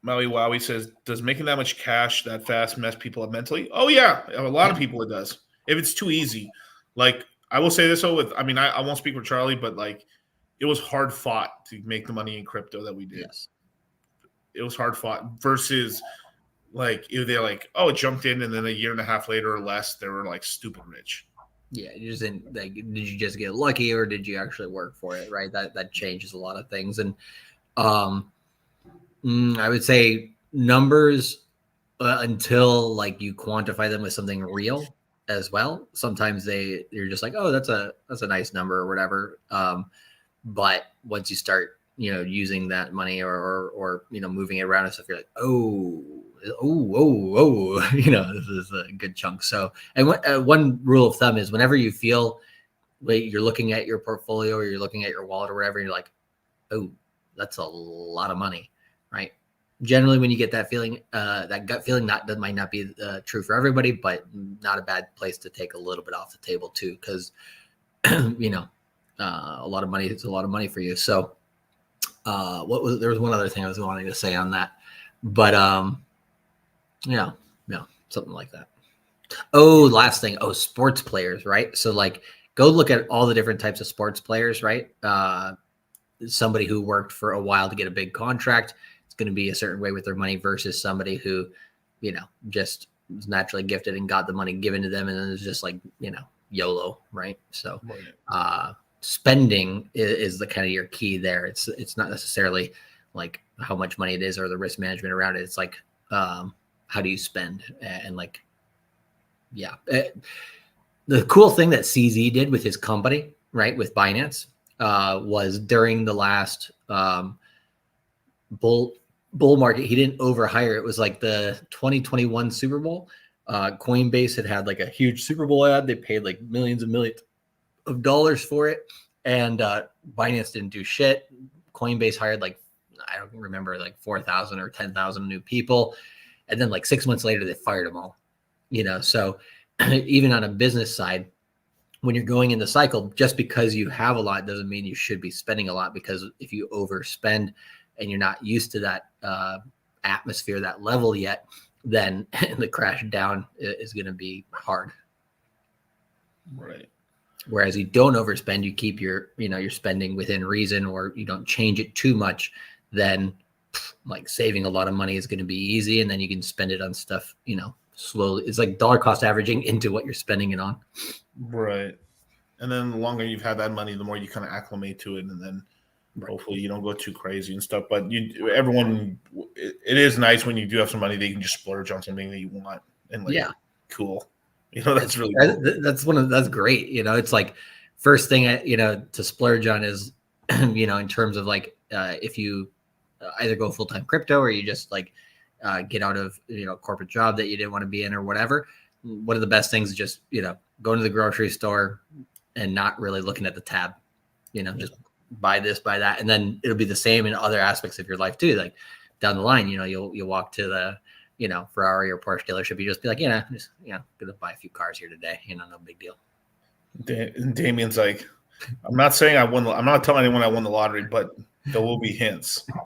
Maui Wowie says, does making that much cash that fast mess people up mentally? Oh yeah, a lot of people it does. If it's too easy, like I will say this though, I won't speak for Charlie, but like it was hard fought to make the money in crypto that we did. Yes. It was hard fought versus like if they're like, oh, it jumped in, and then a year and a half later or less, they were like stupid rich. Yeah, you just didn't like. Did you just get lucky, or did you actually work for it? Right, that changes a lot of things. And I would say numbers until like you quantify them with something real as well. Sometimes you're just like, oh, that's a nice number or whatever. But once you start, using that money or moving it around and stuff, you're like, oh, this is a good chunk. So, and one rule of thumb is whenever you feel like you're looking at your portfolio or you're looking at your wallet or whatever, and you're like, oh, that's a lot of money, right? Generally, when you get that feeling, that gut feeling, that might not be true for everybody, but not a bad place to take a little bit off the table too, because a lot of money is a lot of money for you. So, there was one other thing I was wanting to say on that, but yeah, something like that. Oh, last thing. Oh, sports players, right? So like, go look at all the different types of sports players, right? Somebody who worked for a while to get a big contract, it's going to be a certain way with their money versus somebody who, just was naturally gifted and got the money given to them. And then it's just like, YOLO, right? So, spending is the kind of your key there. It's not necessarily like how much money it is or the risk management around it. It's like, how do you spend? And like, the cool thing that CZ did with his company, right, with Binance, was during the last bull market, he didn't overhire. It was like the 2021 Super Bowl. Coinbase had like a huge Super Bowl ad. They paid like millions and millions of dollars for it, and Binance didn't do shit. Coinbase hired like, I don't remember, like 4,000 or 10,000 new people, and then like 6 months later they fired them all. So even on a business side, when you're going in the cycle, just because you have a lot doesn't mean you should be spending a lot, because if you overspend and you're not used to that atmosphere, that level yet, then the crash down is going to be hard. Right. Whereas you don't overspend, you keep your spending within reason, or you don't change it too much, then like saving a lot of money is going to be easy. And then you can spend it on stuff, slowly. It's like dollar cost averaging into what you're spending it on. Right. And then the longer you've had that money, the more you kind of acclimate to it. And then hopefully you don't go too crazy and stuff. But it is nice when you do have some money that you can just splurge on something that you want. And cool. That's really cool. That's great. It's like first thing, to splurge on is, in terms of like, if you either go full-time crypto or you just like get out of, a corporate job that you didn't want to be in or whatever. One of the best things is just, going to the grocery store and not really looking at the tab, just buy this, buy that. And then it'll be the same in other aspects of your life too. Like down the line, you'll walk to the, Ferrari or Porsche dealership. You just be like, just, gonna buy a few cars here today. No big deal. And Damien's like, I'm not saying I'm not telling anyone I won the lottery, but there will be hints.